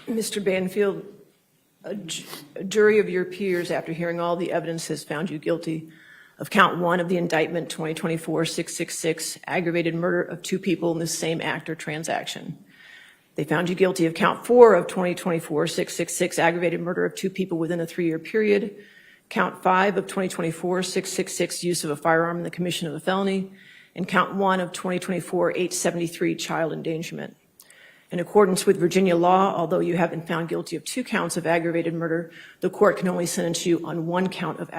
Mr. Banfield, a jury of your peers, after hearing all the evidence, has found you guilty of count 1 of the indictment 2024-666, aggravated murder of 2 people in the same act or transaction. They found you guilty of count 4 of 2024-666, aggravated murder of 2 people within a 3-year period, count 5 of 2024-666, use of a firearm in the commission of a felony, and count 1 of 2024-873, child endangerment. In accordance with Virginia law, although you have been found guilty of 2 counts of aggravated murder, the court can only sentence you on 1 count of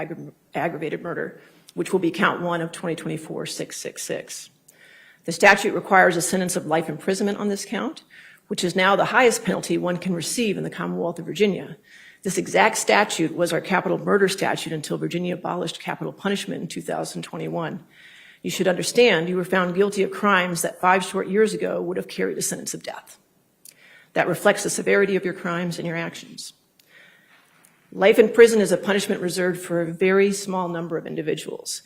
aggravated murder, which will be count 1 of 2024-666. The statute requires a sentence of life imprisonment on this count, which is now the highest penalty one can receive in the Commonwealth of Virginia. This exact statute was our capital murder statute until Virginia abolished capital punishment in 2021. You should understand you were found guilty of crimes that 5 short years ago would have carried a sentence of death. That reflects the severity of your crimes and your actions. Life in prison is a punishment reserved for a very small number of individuals.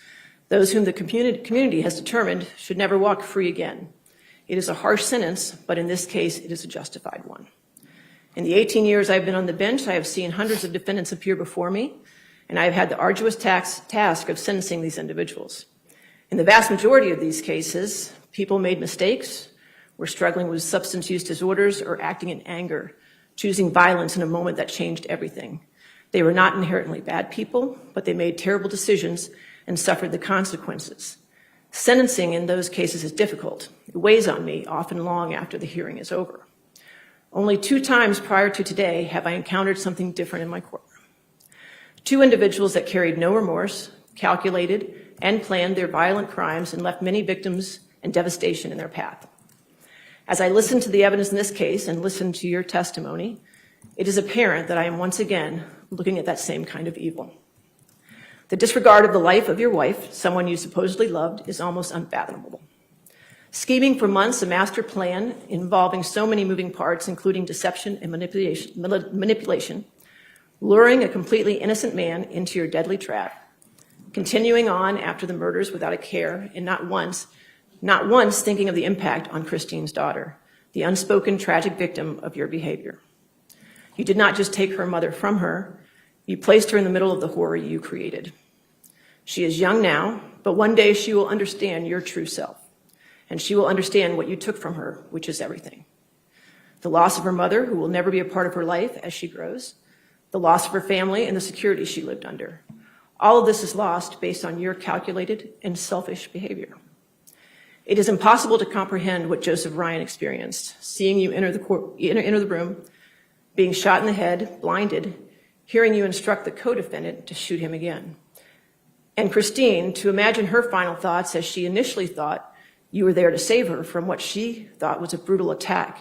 Those whom the community has determined should never walk free again. It is a harsh sentence, but in this case, it is a justified one. In the 18 years I've been on the bench, I have seen hundreds of defendants appear before me, and I have had the arduous task of sentencing these individuals. In the vast majority of these cases, people made mistakes, were struggling with substance use disorders, or acting in anger, choosing violence in a moment that changed everything. They were not inherently bad people, but they made terrible decisions and suffered the consequences. Sentencing in those cases is difficult. It weighs on me, often long after the hearing is over. Only 2 times prior to today have I encountered something different in my courtroom. 2 individuals that carried no remorse, calculated, and planned their violent crimes and left many victims and devastation in their path. As I listened to the evidence in this case and listened to your testimony, it is apparent that I am once again looking at that same kind of evil. The disregard of the life of your wife, someone you supposedly loved, is almost unfathomable. Scheming for months a master plan involving so many moving parts, including deception and manipulation, luring a completely innocent man into your deadly trap, continuing on after the murders without a care, and not once thinking of the impact on Christine's daughter, the unspoken tragic victim of your behavior. You did not just take her mother from her, you placed her in the middle of the horror you created. She is young now, but one day she will understand your true self, and she will understand what you took from her, which is everything. The loss of her mother, who will never be a part of her life as she grows, the loss of her family and the security she lived under. All of this is lost based on your calculated and selfish behavior. It is impossible to comprehend what Joseph Ryan experienced, seeing you enter the room, being shot in the head, blinded, hearing you instruct the co-defendant to shoot him again. And Christine, to imagine her final thoughts as she initially thought you were there to save her from what she thought was a brutal attack,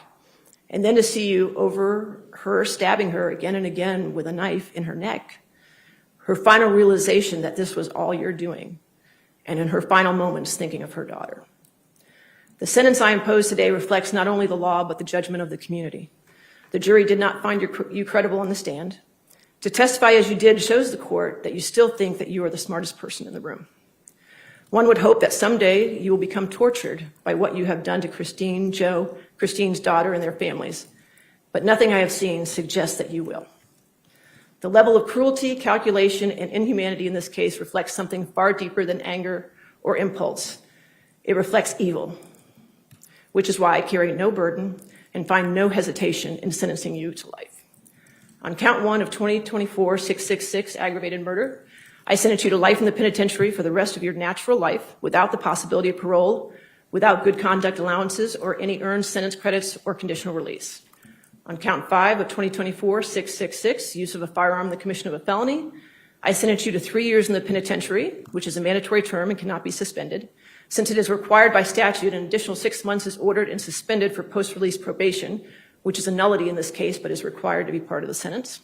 and then to see you over her stabbing her again and again with a knife in her neck, her final realization that this was all you're doing, and in her final moments thinking of her daughter. The sentence I impose today reflects not only the law, but the judgment of the community. The jury did not find you credible on the stand. To testify as you did shows the court that you still think that you are the smartest person in the room. One would hope that someday you will become tortured by what you have done to Christine, Joe, Christine's daughter, and their families, but nothing I have seen suggests that you will. The level of cruelty, calculation, and inhumanity in this case reflects something far deeper than anger or impulse. It reflects evil, which is why I carry no burden and find no hesitation in sentencing you to life. On count 1 of 2024-666 aggravated murder, I sentence you to life in the penitentiary for the rest of your natural life without the possibility of parole, without good conduct allowances, or any earned sentence credits or conditional release. On count 5 of 2024-666, use of a firearm in the commission of a felony, I sentence you to 3 years in the penitentiary, which is a mandatory term and cannot be suspended. Since it is required by statute, an additional 6 months is ordered and suspended for post-release probation, which is a nullity in this case, but is required to be part of the sentence.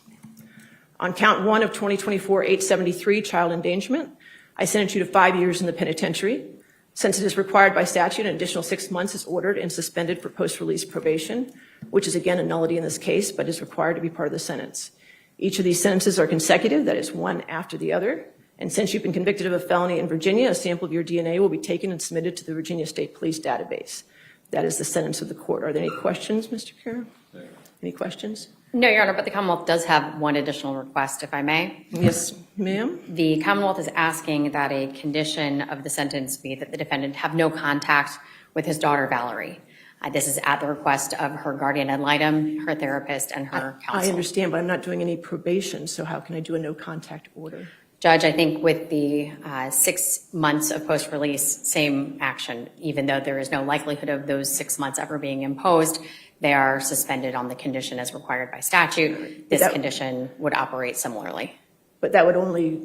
On count 1 of 2024-873, child endangerment, I sentence you to 5 years in the penitentiary. Since it is required by statute, an additional 6 months is ordered and suspended for post-release probation, which is again a nullity in this case, but is required to be part of the sentence. Each of these sentences are consecutive, that is one after the other. And since you've been convicted of a felony in Virginia, a sample of your DNA will be taken and submitted to the Virginia State Police database. That is the sentence of the court. Are there any questions, Mr. Karen? Any questions? No, Your Honor, but the Commonwealth does have one additional request, if I may. Yes, ma'am. The Commonwealth is asking that a condition of the sentence be that the defendant have no contact with his daughter, Valerie. This is at the request of her guardian ad litem, her therapist, and her counsel. I understand, but I'm not doing any probation, so how can I do a no contact order? Judge, I think with the 6 months of post-release, same action, even though there is no likelihood of those 6 months ever being imposed, they are suspended on the condition as required by statute. This condition would operate similarly. But that would only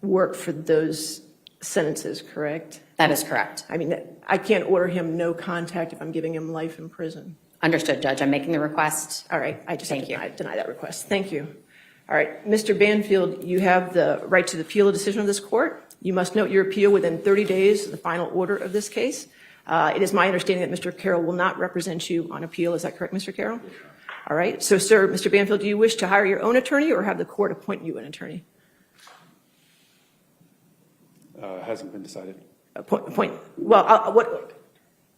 work for those sentences, correct? That is correct. I mean, I can't order him no contact if I'm giving him life in prison. Understood, Judge. I'm making the request. All right, I just deny that request. Thank you. All right, Mr. Banfield, you have the right to appeal a decision of this court. You must note your appeal within 30 days of the final order of this case. It is my understanding that Mr. Carroll will not represent you on appeal. Is that correct, Mr. Carroll? All right. So, sir, Mr. Banfield, do you wish to hire your own attorney or have the court appoint you an attorney? Hasn't been decided.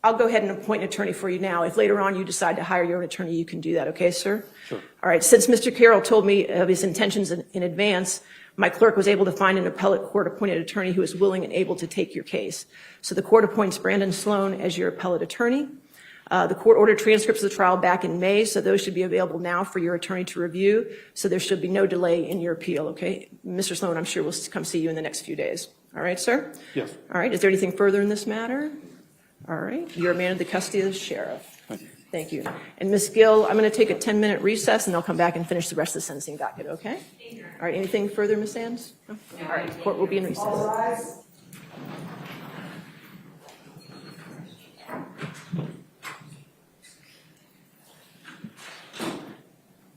I'll go ahead and appoint an attorney for you now. If later on you decide to hire your own attorney, you can do that. Okay, sir? Sure. All right. Since Mr. Carroll told me of his intentions in advance, my clerk was able to find an appellate court-appointed attorney who is willing and able to take your case. So the court appoints Brendan Sloan as your appellate attorney. The court ordered transcripts of the trial back in May, so those should be available now for your attorney to review. So there should be no delay in your appeal, okay? Mr. Sloan, I'm sure we'll come see you in the next few days. All right, sir? Yes. All right. Is there anything further in this matter? All right. You're a man of the custody of the sheriff. Thank you. Thank you. And Ms. Gill, I'm going to take a 10-minute recess, and I'll come back and finish the rest of the sentencing docket, okay? All right. Anything further, Ms. Sands? No? All right. The court will be in recess. All rise.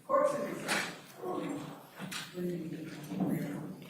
Court's in recess.